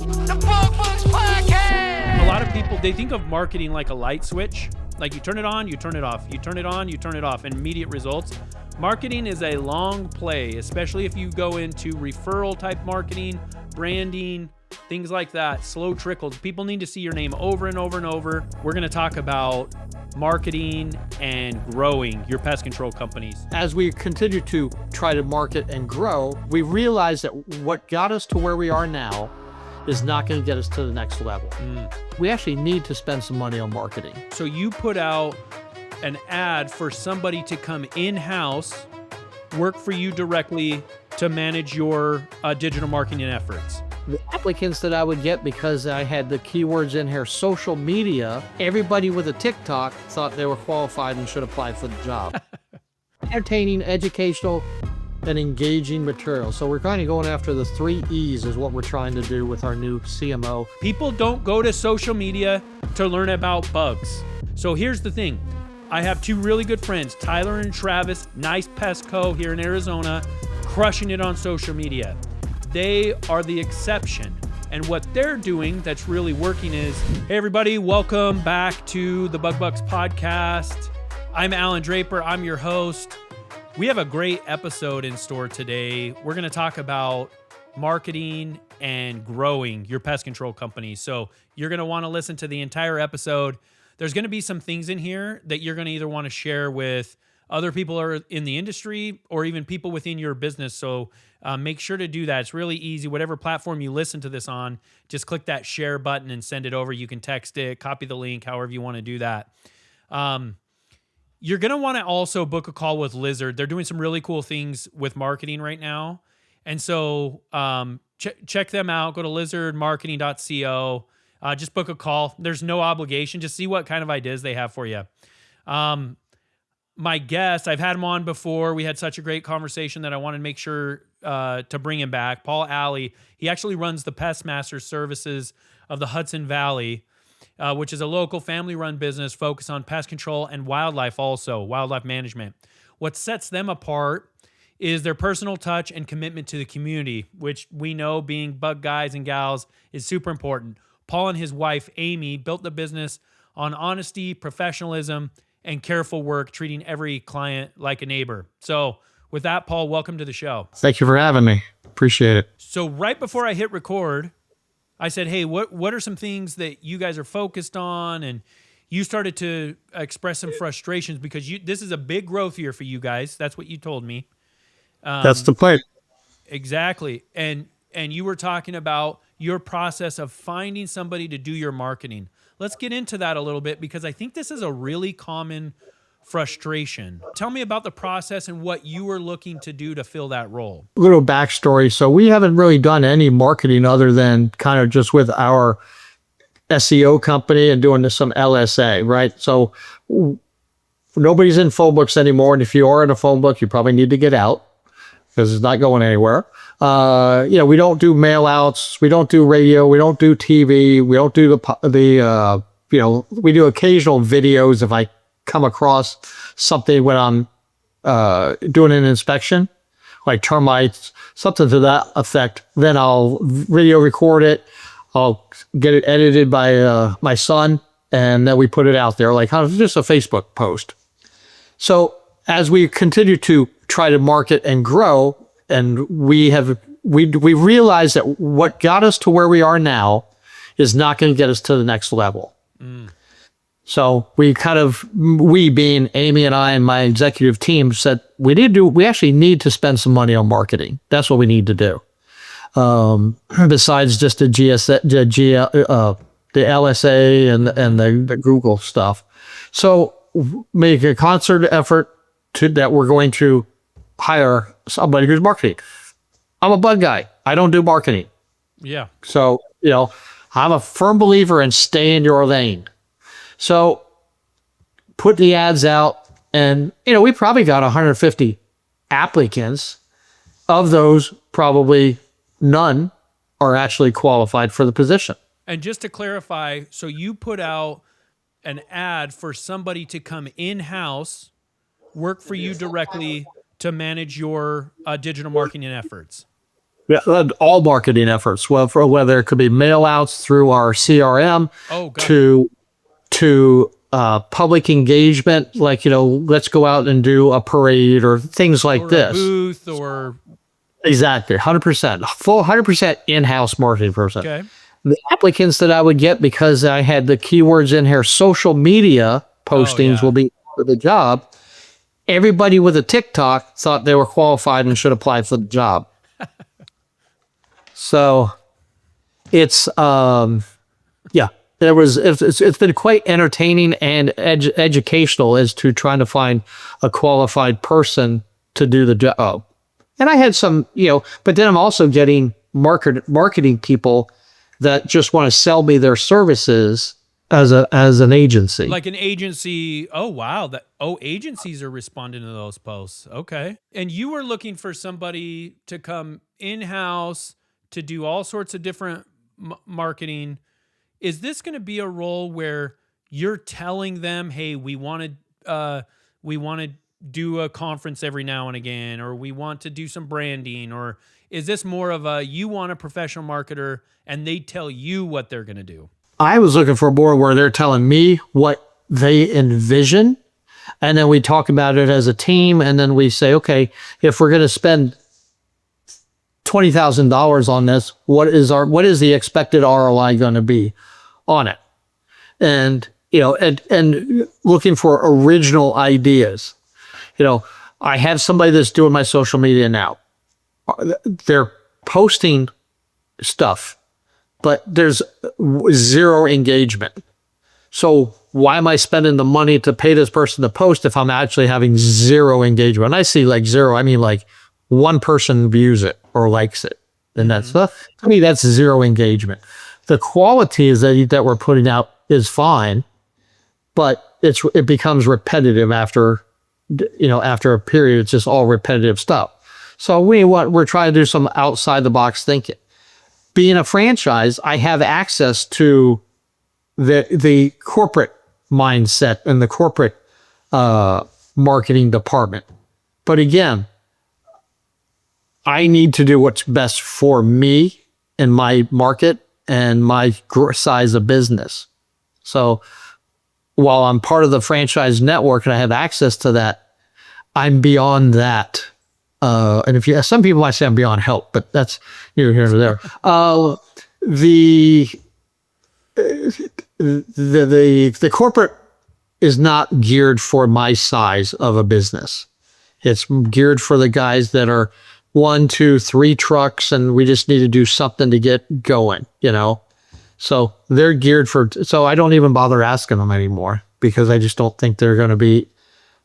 The Bug Books Podcast! A lot of people, they think of marketing like a light switch. Like you turn it on, you turn it off. You turn it on, you turn it off, and immediate results. Marketing is a long play, especially if you go into referral type marketing, branding, things like that, slow trickles. People need to see your name over and over and over. We're going to talk about marketing and growing your pest control companies. As we continue to try to market and grow, we realize that what got us to where we are now is not going to get us to the next level. We actually need to spend some money on marketing. So you put out an ad for somebody to come in-house, work for you directly to manage your digital marketing efforts. The applicants that I would get, because I had the keywords in here, social media, everybody with a TikTok thought they were qualified and should apply for the job. Entertaining, educational, and engaging material. So we're kind of going after the 3 E's is what we're trying to do with our new CMO. People don't go to social media to learn about bugs. So here's the thing. I have 2 really good friends, Tyler and Travis, Nice Pest Co. here in Arizona, crushing it on social media. They are the exception. And what they're doing that's really working is, hey everybody, welcome back to the Bug Bucks Podcast. I'm Alan Draper, I'm your host. We have a great episode in store today. We're going to talk about marketing and growing your pest control company. So you're going to want to listen to the entire episode. There's going to be some things in here that you're going to either want to share with other people who are in the industry or even people within your business. So make sure to do that. It's really easy. Whatever platform you listen to this on, just click that share button and send it over. You can text it, copy the link, however you want to do that. You're going to want to also book a call with Lizard. They're doing some really cool things with marketing right now. And so check them out. Go to lizardmarketing.co. Just book a call. There's no obligation. Just see what kind of ideas they have for you. My guest, I've had him on before. We had such a great conversation that I wanted to make sure to bring him back. Paul Alley. He actually runs the Pest Master Services of the Hudson Valley, which is a local family-run business focused on pest control and wildlife management. What sets them apart is their personal touch and commitment to the community, which we know being bug guys and gals is super important. Paul and his wife, Amy, built the business on honesty, professionalism, and careful work, treating every client like a neighbor. So with that, Paul, welcome to the show. Thank you for having me. Appreciate it. So right before I hit record, I said, hey, what are some things that you guys are focused on? And you started to express some frustrations because this is a big growth year for you guys. That's what you told me. That's the plan. Exactly. And you were talking about your process of finding somebody to do your marketing. Let's get into that a little bit because I think this is a really common frustration. Tell me about the process and what you were looking to do to fill that role. A little backstory. So we haven't really done any marketing other than kind of just with our SEO company and doing some LSA, right? So nobody's in phone books anymore. And if you are in a phone book, you probably need to get out because it's not going anywhere. We don't do mail outs. We don't do radio. We don't do TV. We don't do we do occasional videos if I come across something when I'm doing an inspection, like termites, something to that effect. Then I'll video record it. I'll get it edited by my son, and then we put it out there like just a Facebook post. So as we continue to try to market and grow, and we realize that what got us to where we are now is not going to get us to the next level. So we being Amy and I and my executive team said we actually need to spend some money on marketing. That's what we need to do. Besides just the LSA and the Google stuff. So make a concerted effort that we're going to hire somebody who's marketing. I'm a bug guy. I don't do marketing. Yeah. So, I'm a firm believer in stay in your lane. So put the ads out and, we probably got 150 applicants. Of those, probably none are actually qualified for the position. And just to clarify, so you put out an ad for somebody to come in-house, work for you directly to manage your digital marketing efforts. Yeah, all marketing efforts, well, for whether it could be mail outs through our CRM Oh, gotcha. to public engagement, like, let's go out and do a parade or things like Or a this. booth or Exactly, 100%, full 100% in-house marketing person. okay. The applicants that I would get, because I had the keywords in here, social media postings yeah. will be for the job. Everybody with a TikTok thought they were qualified and should apply for the job. So it's yeah, it's been quite entertaining and educational as to trying to find a qualified person to do the job. And I had some, but then I'm also getting marketing people that just want to sell me their services as an agency. Like an agency. Oh, wow. Agencies are responding to those posts. Okay. And you were looking for somebody to come in-house to do all sorts of different marketing. Is this going to be a role where you're telling them, hey, we want to do a conference every now and again, or we want to do some branding, or is this more of you want a professional marketer and they tell you what they're going to do? I was looking for more where they're telling me what they envision, and then we talk about it as a team, and then we say, okay, if we're going to spend $20,000 on this, what is the expected ROI going to be on it? And and looking for original ideas. I have somebody that's doing my social media now. They're posting stuff, but there's zero engagement. So why am I spending the money to pay this person to post if I'm actually having zero engagement? And I see like zero, I mean like one person views it or likes it. And that's to me, that's zero engagement. The quality is that we're putting out is fine, but it becomes repetitive after a period. It's just all repetitive stuff. So we're trying to do some outside the box thinking. Being a franchise, I have access to the corporate mindset and the corporate marketing department. But again, I need to do what's best for me and my market and my size of business. So while I'm part of the franchise network and I have access to that, I'm beyond that. And some people might say I'm beyond help, but that's neither here nor there. The corporate is not geared for my size of a business. It's geared for the guys that are 1, 2, 3 trucks, and we just need to do something to get going, So they're geared so I don't even bother asking them anymore because I just don't think they're going to be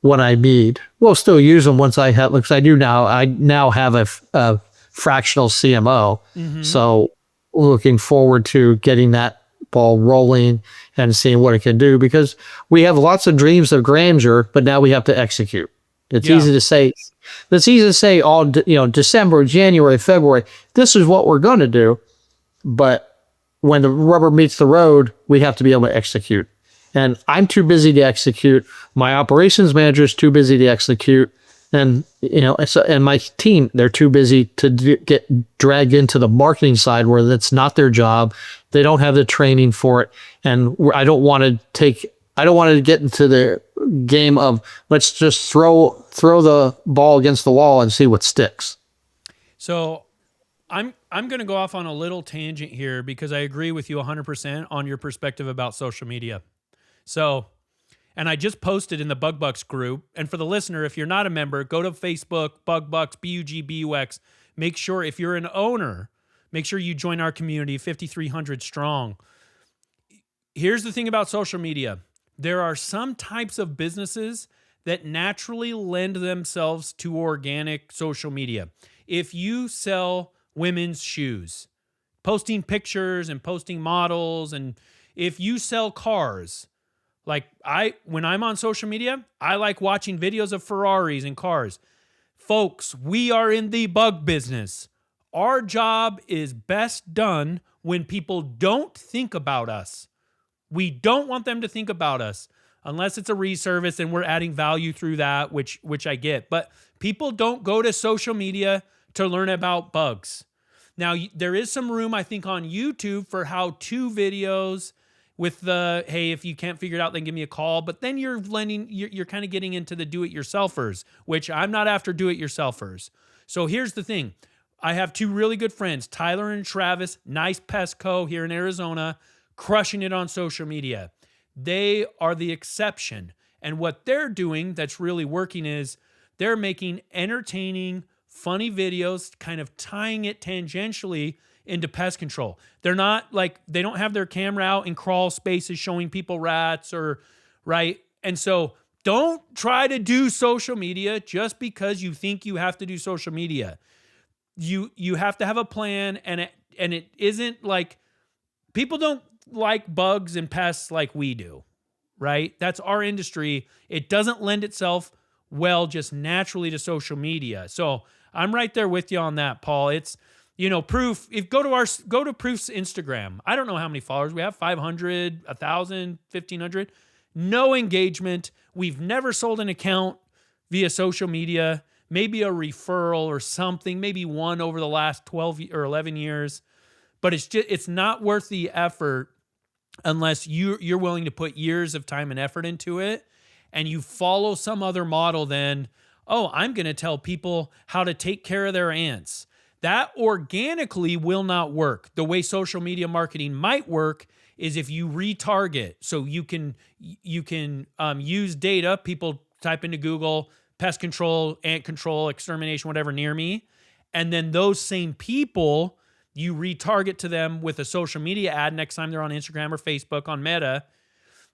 what I need. We'll still use them once I do now. I now have a fractional CMO. So looking forward to getting that ball rolling and seeing what it can do, because we have lots of dreams of grandeur, but now we have to execute. It's easy to say all, December, January, February, this is what we're going to do. But when the rubber meets the road, we have to be able to execute. And I'm too busy to execute. My operations manager is too busy to execute. And, and my team, they're too busy to get dragged into the marketing side where that's not their job. They don't have the training for it. And I don't want to get into the game of let's just throw the ball against the wall and see what sticks. So I'm going to go off on a little tangent here because I agree with you 100% on your perspective about social media. So, and I just posted in the Bug Bucks group. And for the listener, if you're not a member, go to Facebook, Bug Bucks, BUGBUX. Make sure if you're an owner, make sure you join our community, 5,300 strong. Here's the thing about social media. There are some types of businesses that naturally lend themselves to organic social media. If you sell women's shoes, posting pictures and posting models, and if you sell cars, like when I'm on social media, I like watching videos of Ferraris and cars. Folks, we are in the bug business. Our job is best done when people don't think about us. We don't want them to think about us unless it's a reservice and we're adding value through that, which I get. But people don't go to social media to learn about bugs. Now, there is some room, I think, on YouTube for how-to videos with the, hey, if you can't figure it out, then give me a call. But then you're kind of getting into the do-it-yourselfers, which I'm not after do-it-yourselfers. So here's the thing. I have two really good friends, Tyler and Travis, Nice Pest Co. here in Arizona, crushing it on social media. They are the exception. And what they're doing that's really working is they're making entertaining, funny videos, kind of tying it tangentially into pest control. They're not like, they don't have their camera out in crawl spaces showing people rats or, right? And so don't try to do social media just because you think you have to do social media. You have to have a plan, and it isn't like, people don't like bugs and pests like we do, right? That's our industry. It doesn't lend itself well just naturally to social media. So I'm right there with you on that, Paul. It's, Proof. Go to Proof's Instagram. I don't know how many followers we have, 500, 1,000, 1,500. No engagement. We've never sold an account via social media, maybe a referral or something, maybe one over the last 12 or 11 years. But it's not worth the effort unless you're willing to put years of time and effort into it, and you follow some other model than, oh, I'm going to tell people how to take care of their ants. That organically will not work. The way social media marketing might work is if you retarget. So you can use data. People type into Google, pest control, ant control, extermination, whatever, near me. And then those same people, you retarget to them with a social media ad next time they're on Instagram or Facebook on Meta.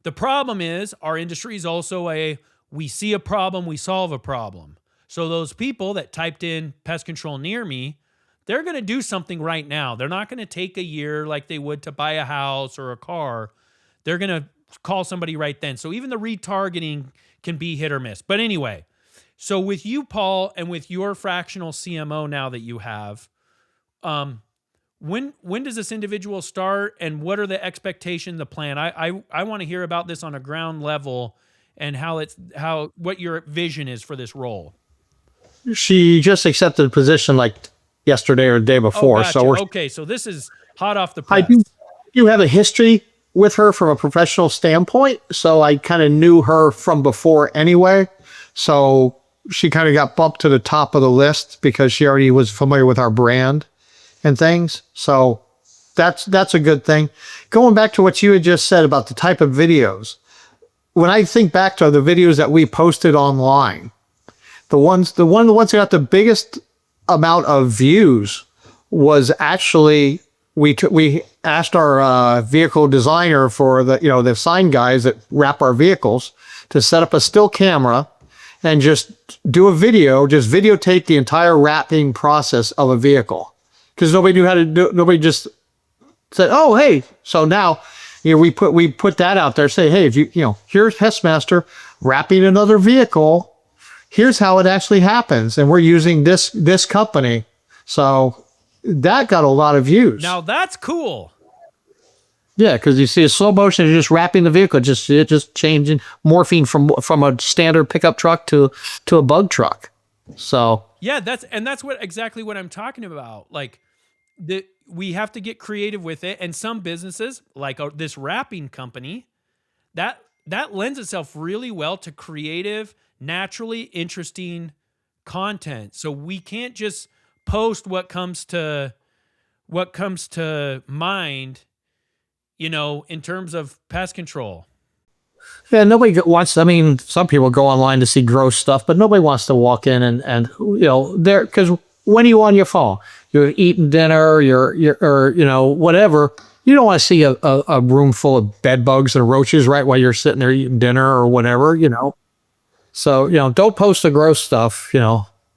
The problem is our industry is also we see a problem, we solve a problem. So those people that typed in pest control near me, they're going to do something right now. They're not going to take a year like they would to buy a house or a car. They're going to call somebody right then. So even the retargeting can be hit or miss. But anyway, so with you, Paul, and with your fractional CMO now that you have, when does this individual start, and what are the expectations, the plan? I want to hear about this on a ground level and what your vision is for this role. She just accepted a position like yesterday or the day before. Oh, gotcha. So this is hot off the press. I do have a history with her from a professional standpoint, so I kind of knew her from before anyway. So she kind of got bumped to the top of the list because she already was familiar with our brand and things. So that's a good thing. Going back to what you had just said about the type of videos, when I think back to the videos that we posted online, the ones that got the biggest amount of views was actually we asked our vehicle designer for the sign guys that wrap our vehicles to set up a still camera and just do a video, just videotape the entire wrapping process of a vehicle, because nobody knew how to do it. Nobody just said, oh, hey. So now we put that out there, say, hey, if here's Pestmaster wrapping another vehicle. Here's how it actually happens. And we're using this company. So that got a lot of views. Now that's cool. Yeah, because you see a slow motion, you're just wrapping the vehicle, just changing, morphing from a standard pickup truck to a bug truck. So yeah, that's exactly what I'm talking about. Like we have to get creative with it. And some businesses, like this wrapping company, that lends itself really well to creative, naturally interesting content. So we can't just post what comes to mind, in terms of pest control. Yeah, nobody wants, some people go online to see gross stuff, but nobody wants to walk in and because when you on your phone, you're eating dinner, or whatever, you don't want to see a room full of bed bugs and roaches right while you're sitting there eating dinner or whatever, So, don't post the gross stuff,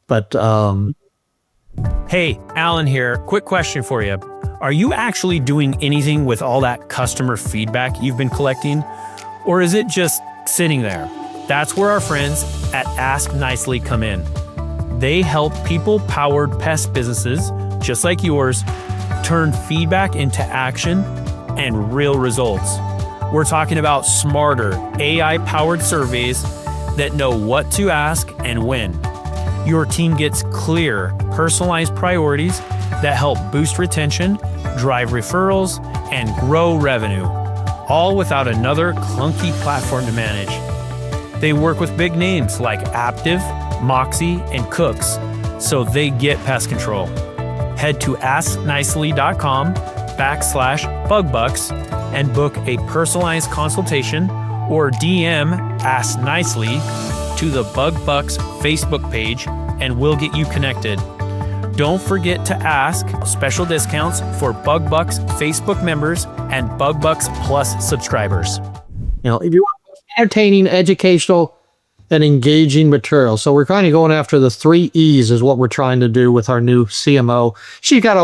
but... Hey, Alan here. Quick question for you. Are you actually doing anything with all that customer feedback you've been collecting? Or is it just sitting there? That's where our friends at Ask Nicely come in. They help people-powered pest businesses, just like yours, turn feedback into action and real results. We're talking about smarter, AI-powered surveys that know what to ask and when. Your team gets clear, personalized priorities that help boost retention, drive referrals, and grow revenue, all without another clunky platform to manage. They work with big names like Aptiv, Moxie, and Cooks, so they get pest control. Head to asknicely.com/bugbucks and book a personalized consultation or DM Ask Nicely to the Bug Bucks Facebook page and we'll get you connected. Don't forget to ask special discounts for Bug Bucks Facebook members and Bug Bucks Plus subscribers. If you want entertaining, educational, and engaging material. So we're kind of going after the 3 E's is what we're trying to do with our new CMO. She's going to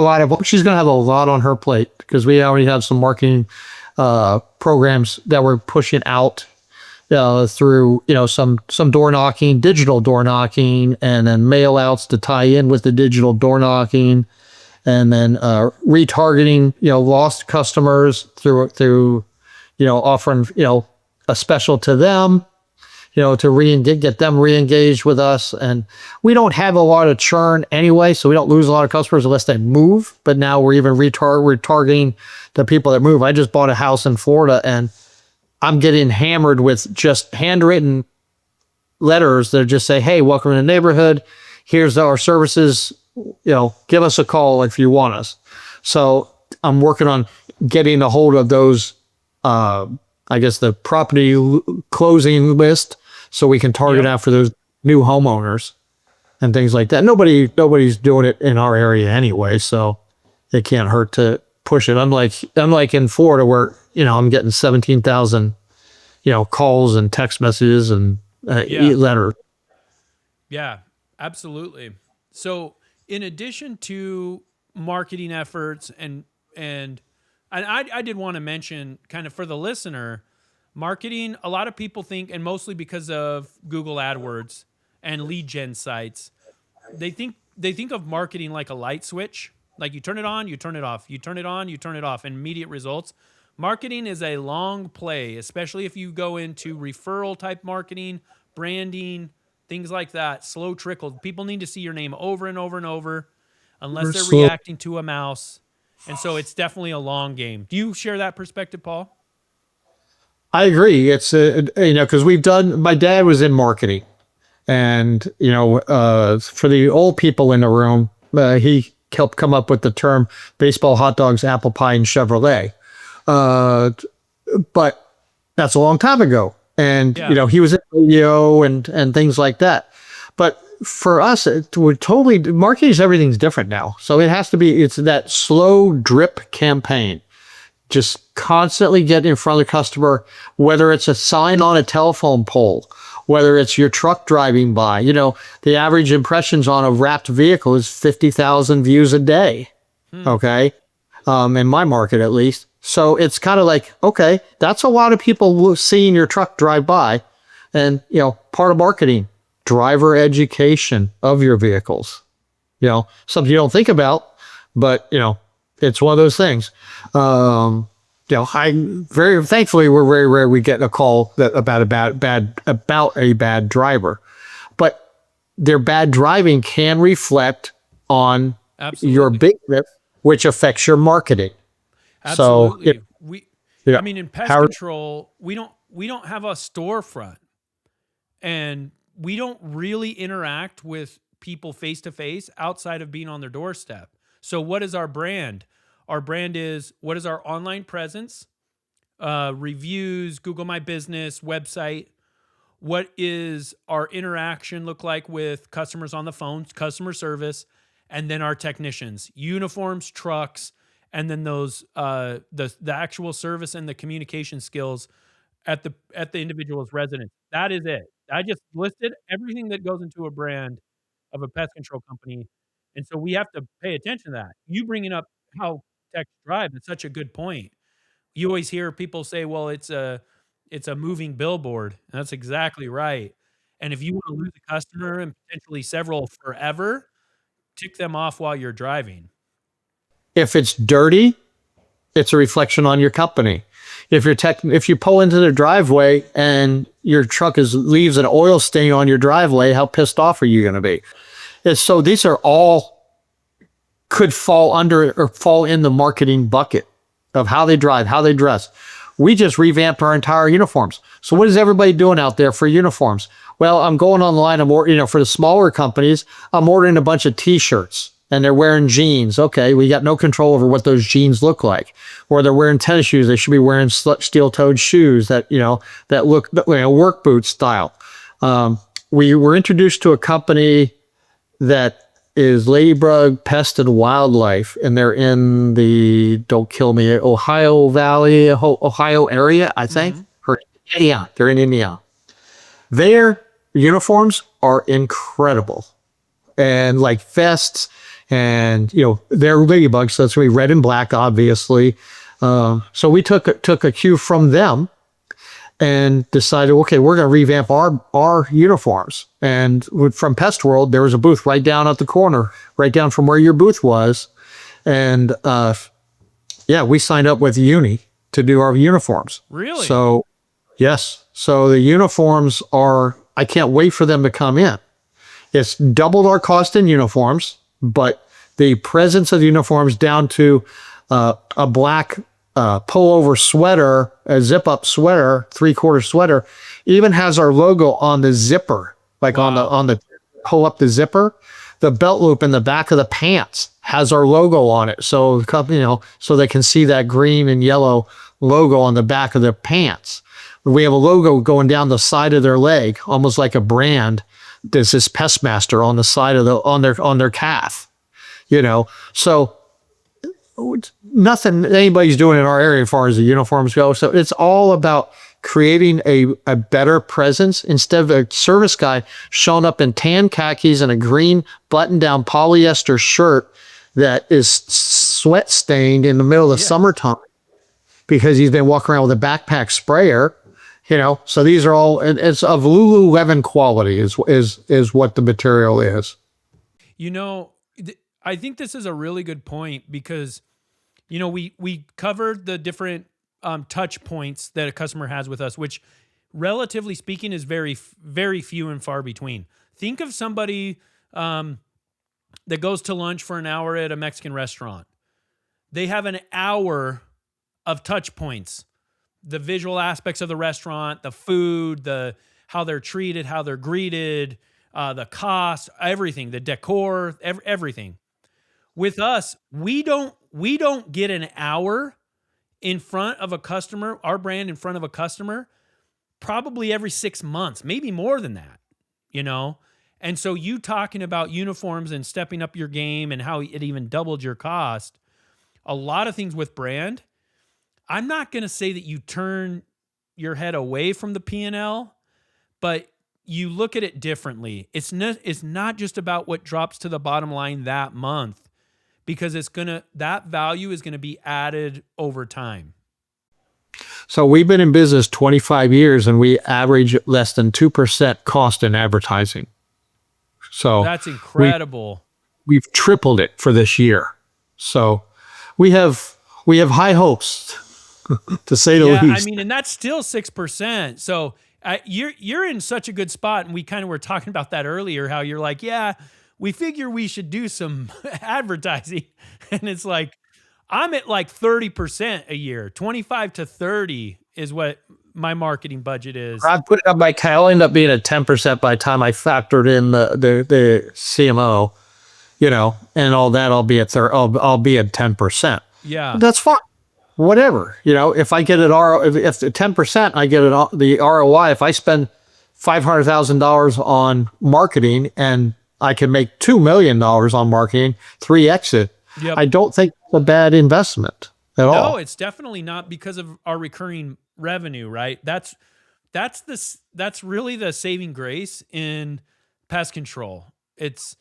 have a lot on her plate because we already have some marketing programs that we're pushing out through, some door knocking, digital door knocking, and then mail outs to tie in with the digital door knocking, and then retargeting, lost customers through, offering, a special to them, to get them re-engaged with us. And we don't have a lot of churn anyway, so we don't lose a lot of customers unless they move. But now we're even retargeting the people that move. I just bought a house in Florida and I'm getting hammered with just handwritten letters that just say, hey, welcome to the neighborhood. Here's our services. Give us a call if you want us. So I'm working on getting a hold of those, the property closing list so we can target after those new homeowners and things like that. Nobody's doing it in our area anyway, so it can't hurt to push it. Unlike in Florida where, I'm getting 17,000, calls and text messages and letters. Yeah, absolutely. So in addition to marketing efforts and I did want to mention kind of for the listener, marketing, a lot of people think, and mostly because of Google AdWords and lead gen sites, they think of marketing like a light switch. Like you turn it on, you turn it off, you turn it on, you turn it off, and immediate results. Marketing is a long play, especially if you go into referral type marketing, branding, things like that, slow trickle. People need to see your name over and over and over unless they're reacting to a mouse. And so it's definitely a long game. Do you share that perspective, Paul? I agree. It's, because my dad was in marketing and, for the old people in the room, he helped come up with the term baseball, hot dogs, apple pie, and Chevrolet. But that's a long time ago. And, he was in radio and things like that. But for us, everything's different now. So it's that slow drip campaign. Just constantly get in front of the customer, whether it's a sign on a telephone pole, whether it's your truck driving by. The average impressions on a wrapped vehicle is 50,000 views a day. Okay. In my market, at least. So it's kind of like, okay, that's a lot of people seeing your truck drive by. And, part of marketing, driver education of your vehicles, something you don't think about, but, it's one of those things. We're very rare we get a call about a bad driver, but their bad driving can reflect on your business, which affects your marketing. Absolutely. In pest control, we don't have a storefront, and we don't really interact with people face to face outside of being on their doorstep. So what is our brand? Our brand is, what is our online presence, reviews, Google My Business, website. What is our interaction look like with customers on the phone, customer service, and then our technicians, uniforms, trucks, and then those the actual service and the communication skills at the individual's residence. That is it. I just listed everything that goes into a brand of a pest control company. And so we have to pay attention to that. You bringing up how techs drive is such a good point. You always hear people say, well, it's a moving billboard. And that's exactly right. And if you want to lose a customer and potentially several forever, tick them off while you're driving. If it's dirty, it's a reflection on your company. If you pull into the driveway and your truck leaves an oil stain on your driveway, how pissed off are you going to be? So these are all could fall under or fall in the marketing bucket of how they drive, how they dress. We just revamped our entire uniforms. So what is everybody doing out there for uniforms? Well, I'm going online. For the smaller companies, I'm ordering a bunch of T-shirts and they're wearing jeans. Okay, we got no control over what those jeans look like. Or they're wearing tennis shoes. They should be wearing steel-toed shoes that look work boot style. We were introduced to a company that is Ladybug Pest and Wildlife, and they're in the, don't kill me, Ohio Valley, Ohio area, I think. Yeah, they're in Indiana. Their uniforms are incredible, and like vests, and they're Ladybugs, so it's gonna be red and black, obviously. So we took a cue from them and decided, okay, we're going to revamp our uniforms. And from Pest World, there was a booth right down at the corner, right down from where your booth was. And we signed up with Uni to do our uniforms. Really? So, yes. So the uniforms I can't wait for them to come in. It's doubled our cost in uniforms, but the presence of the uniforms down to a black pullover sweater, a zip-up sweater, 3/4 sweater, even has our logo on the zipper, like on the pull up the zipper. The belt loop in the back of the pants has our logo on it, so so they can see that green and yellow logo on the back of their pants. We have a logo going down the side of their leg, almost like a brand. There's this Pestmaster on the side of on their calf, so. Nothing anybody's doing in our area as far as the uniforms go. So it's all about creating a better presence instead of a service guy showing up in tan khakis and a green button-down polyester shirt that is sweat stained in the middle of the summertime because he's been walking around with a backpack sprayer. So these are all, it's of Lululemon quality is what the material is. I think this is a really good point because we covered the different touch points that a customer has with us, which relatively speaking is very, very few and far between. Think of somebody that goes to lunch for an hour at a Mexican restaurant. They have an hour of touch points, the visual aspects of the restaurant, the food, how they're treated, how they're greeted, the cost, everything, the decor, everything. With us, we don't get an hour in front of a customer, our brand in front of a customer, probably every 6 months, maybe more than that, And so you talking about uniforms and stepping up your game and how it even doubled your cost, a lot of things with brand. I'm not going to say that you turn your head away from the P&L, but you look at it differently. It's not just about what drops to the bottom line that month, because that value is going to be added over time. So we've been in business 25 years and we average less than 2% cost in advertising. So that's incredible. We've tripled it for this year. So we have high hopes to say the least. And that's still 6%. So you're in such a good spot. And we kind of were talking about that earlier, how you're like, we figure we should do some advertising. And it's like, I'm at like 30% a year. 25 to 30 is what my marketing budget is. I put it up I'll end up being at 10% by the time I factored in the CMO, and all that. I'll be at I'll be at 10%. Yeah, but that's fine. Whatever, if I get if the 10%, I get the ROI. If I spend $500,000 on marketing and I can make $2 million on marketing, 3x it. Yep. I don't think it's a bad investment at all. No, it's definitely not, because of our recurring revenue, right? That's really the saving grace in pest control. It's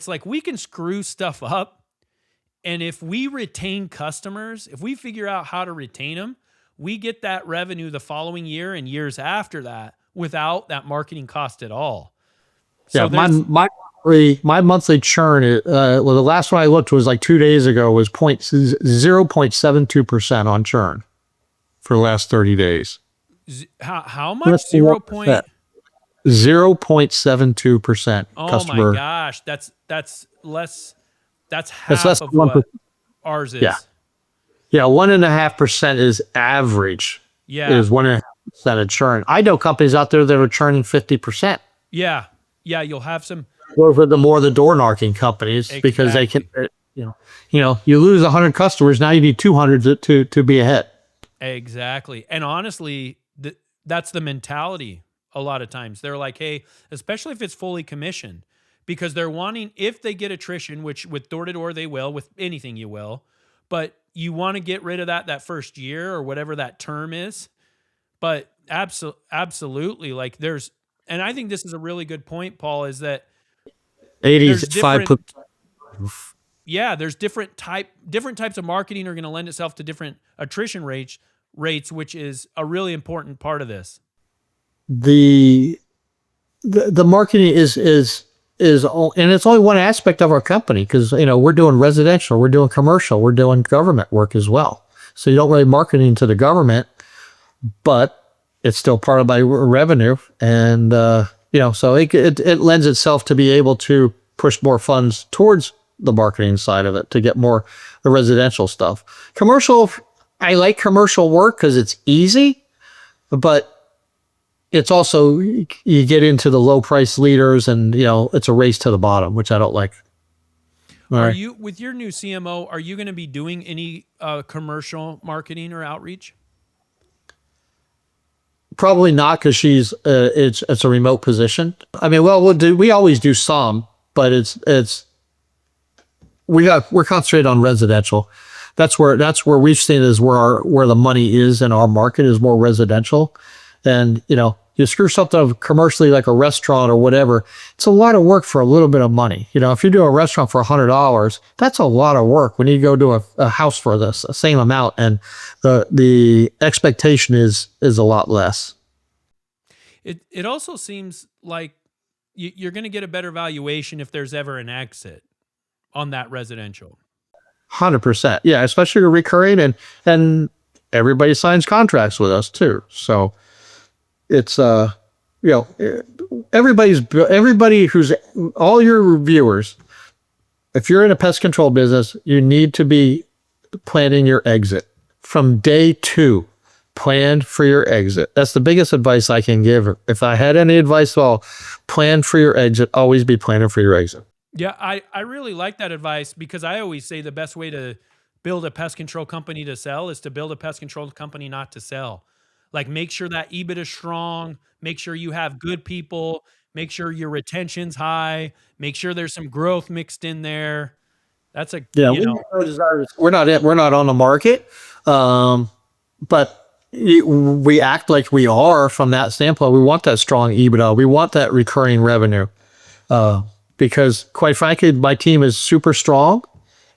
like we can screw stuff up, and if we retain customers, if we figure out how to retain them, we get that revenue the following year and years after that without that marketing cost at all. So my monthly churn, the last one I looked was like 2 days ago, was 0.72% on churn for the last 30 days. How much? 0.72% Oh customer. my gosh, that's less. That's It's less half than of what 1%. ours is. Yeah. Yeah, 1.5% is average. Yeah. Is 1.5% of churn. I know companies out there that are churning 50%. Yeah. Yeah. You'll have some. Those are the more the door knocking companies because they can, Exactly. you lose 100 customers. Now you need 200 to be ahead. Exactly. And honestly, that's the mentality a lot of times. They're like, hey, especially if it's fully commissioned, because they're wanting, if they get attrition, which with door to door they will, with anything you will, but you want to get rid of that first year or whatever that term is. But absolutely, like and I think this is a really good point, Paul, is that there's 85. different, there's different types of marketing are going to lend itself to different attrition rates, which is a really important part of this. The marketing is all, and it's only one aspect of our company because we're doing residential, we're doing commercial, we're doing government work as well. So you don't really marketing to the government, but it's still part of my revenue, and so it lends itself to be able to push more funds towards the marketing side of it to get more the residential stuff. Commercial, I like commercial work because it's easy, but it's also, you get into the low price leaders and, it's a race to the bottom, which I don't like. Are you, with your new CMO, are you going to be doing any commercial marketing or outreach? Probably not, because it's a remote position. I mean, we always do some, but we're concentrated on residential. That's where we've seen is where the money is in our market is more residential. And, you screw something up commercially like a restaurant or whatever, it's a lot of work for a little bit of money. If you do a restaurant for $100, that's a lot of work when you go to a house for the same amount, and the expectation is a lot less. It also seems like you're going to get a better valuation if there's ever an exit on that residential. 100%. Yeah, especially recurring, and everybody signs contracts with us too. So it's everybody who's all your reviewers, if you're in a pest control business, you need to be planning your exit from day 2. Plan for your exit. That's the biggest advice I can give. If I had any advice at all, plan for your exit. Always be planning for your exit. Yeah, I really like that advice, because I always say the best way to build a pest control company to sell is to build a pest control company not to sell. Like, make sure that EBIT is strong, make sure you have good people, make sure your retention's high, make sure there's some growth mixed in there. That's we're not on the market, but we act like we are from that standpoint. We want that strong EBITDA. We want that recurring revenue, because quite frankly, my team is super strong,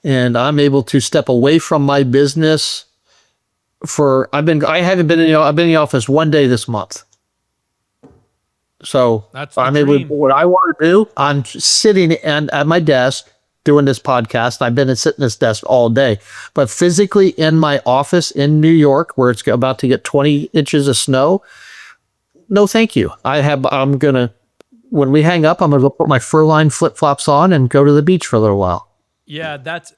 and I'm able to step away from my business I've been in the office one day this month. So I'm able to do what I want to do. I'm sitting at my desk doing this podcast. I've been sitting at this desk all day, but physically in my office in New York, where it's about to get 20 inches of snow, no, thank you. When we hang up, I'm going to go put my fur-lined flip-flops on and go to the beach for a little while. Yeah, that's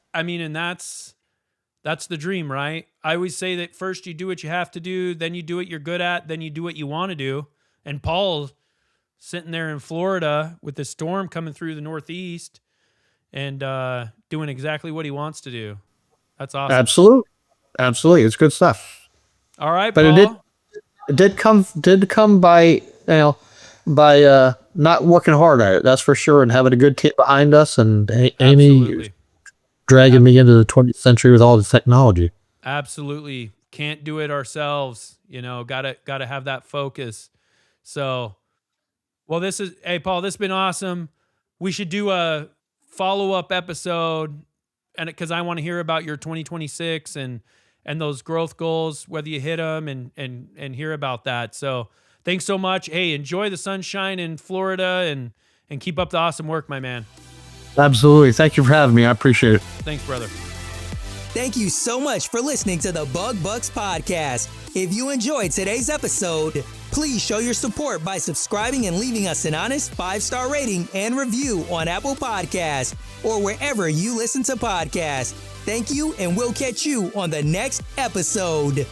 the dream, right? I always say that first you do what you have to do, then you do what you're good at, then you do what you want to do. And Paul's sitting there in Florida with the storm coming through the Northeast and doing exactly what he wants to do. That's awesome. Absolutely. It's good stuff. All right, but Paul. It did come by not working hard at it. That's for sure. And having a good team behind us, and Amy dragging me into the 20th century with all the technology. Absolutely. Can't do it ourselves. Gotta have that focus. So, well, hey, Paul, this has been awesome. We should do a follow-up episode, and because I want to hear about your 2026 and those growth goals, whether you hit them, and hear about that. So thanks so much. Hey, enjoy the sunshine in Florida, and keep up the awesome work, my man. Absolutely. Thank you for having me. I appreciate it. Thanks, brother. Thank you so much for listening to the Bug Bucks podcast. If you enjoyed today's episode, please show your support by subscribing and leaving us an honest 5-star rating and review on Apple Podcasts or wherever you listen to podcasts. Thank you, and we'll catch you on the next episode.